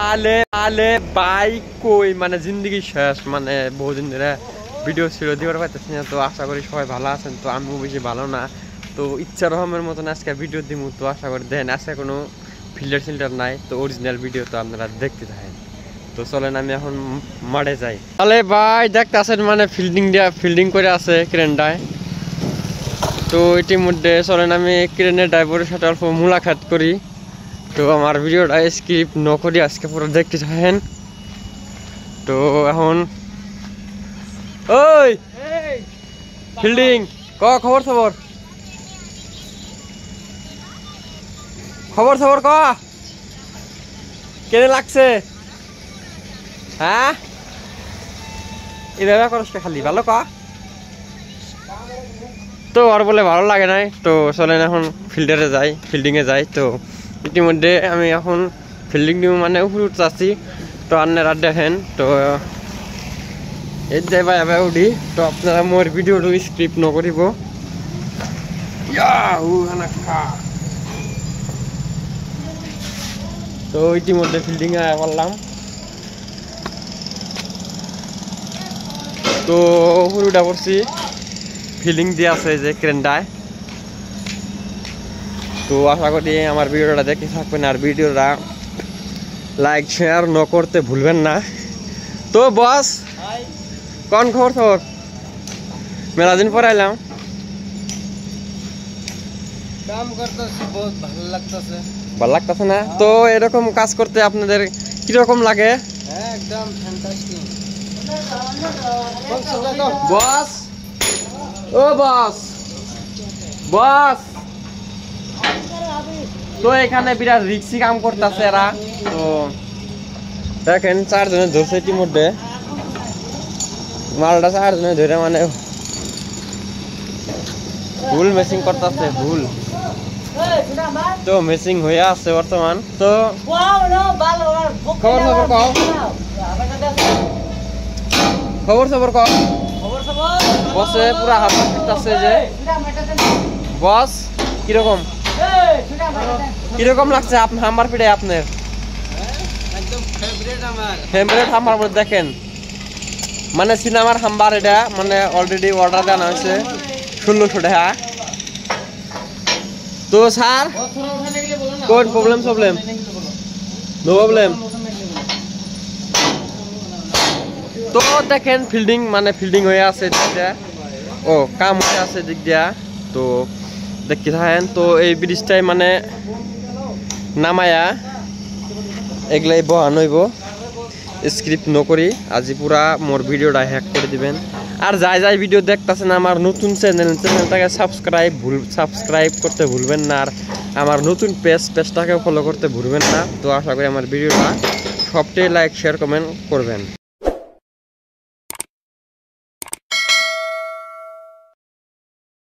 আলে আলে বাইক কই মানে জিন্দগি শেষ মানে বহুদিন ধরে ভিডিও ছিল দিবার পাইতেছি না। তো আশা করি সবাই ভালো আছেন। তো আমিও বেশি ভালো না, তো ইচ্ছা রহমের মতন আজকে ভিডিও দিব। তো আশা করি দেখেন আজকে কোনো ফিল্টার নাই, তো অরিজিনাল ভিডিও তো আপনারা দেখতে থাকেন। তো চলেন আমি এখন মাঠে যাই। তাহলে ভাই দেখতে আসেন মানে ফিল্ডিং করে আছে ক্রেনটায়। তো ইতিমধ্যে চলেন আমি ক্রেনের ড্রাইভারের সাথে অল্প মুলাকাত করি। তো আমার ভিডিওটা স্কিপ ন করি আজকে পুরো দেখতে চাহেন। তো এখন ওই ফিল্ডিং খবর খবর ক কেনে লাগছে? হ্যাঁ এভাবে করস খালি ভালো ক। তো আর বলে ভালো লাগে নাই। তো চলেন এখন ফিল্ডিংয়ে যাই। তো ইতিমধ্যে আমি এখন ফিল্ডিং দিব মানে উপরে উঠতে আসছি। তো আপনারা দেখেন। তো এই যে ভাই এবার উঠি। তো আপনারা মোর ভিডিওটা স্ক্রিপ্ট নকরিব। তো ইতিমধ্যে ফিল্ডিংয়ে পারলাম। তো উপরে উঠা পড়ছি, ফিল্ডিং দিয়ে আছে যে ক্রেনটায়। তো আশা করি আমার ভিডিওটা দেখতে থাকবেন আর ভিডিওটা লাইক শেয়ার ন করতে ভুলবেন না। তো বস কোন খবর মেলা দিন পরে আইলাম। ভালো লাগতেছে না? তো এরকম কাজ করতে আপনাদের কিরকম লাগে? একদম ফ্যান্টাস্টিক বস ও বস বস। তো এখানে বিরাট রিক্সি কাম করতেছে এরা। তো দেখেন 4 জনে ধরছে ইতিমধ্যে মালটা। 4 জনে ধরে মানে ভুল মেসিং করতেছে ভুল। তো মেসিং হয়ে আছে বর্তমান। তো খবর কও বসে পুরা হাত পিটতেছে যে। বস কিরকম লাগছে আপনার হাম্বার পিঠে? আপনার ফেভারিট হাম্বার দেখেন মানে সিনেমার হাম্বার। এটা মানে অলরেডি অর্ডার দেওয়া হয়েছে 1600 টাকা। তো স্যার কোন প্রবলেম নো প্রবলেম। তো দেখেন ফিল্ডিং হয়ে আছে ও কাম হয়ে আছে দিক দিয়া। তো দেখতে থাকেন। তো এই ব্রিজটাই মানে নামায়া এগুলাই বহান হইব। স্ক্রিপ্ট নকরি আজি পুরা মোর ভিডিওটা হ্যাক করে দিবেন। আর যাই ভিডিও দেখতেছেন আমার নতুন চ্যানেলটাকে সাবস্ক্রাইব করতে ভুলবেন না। আর আমার নতুন পেজটাকে ফলো করতে ভুলবেন না। তো আশা করি আমার ভিডিওটা সবটাই লাইক শেয়ার কমেন্ট করবেন।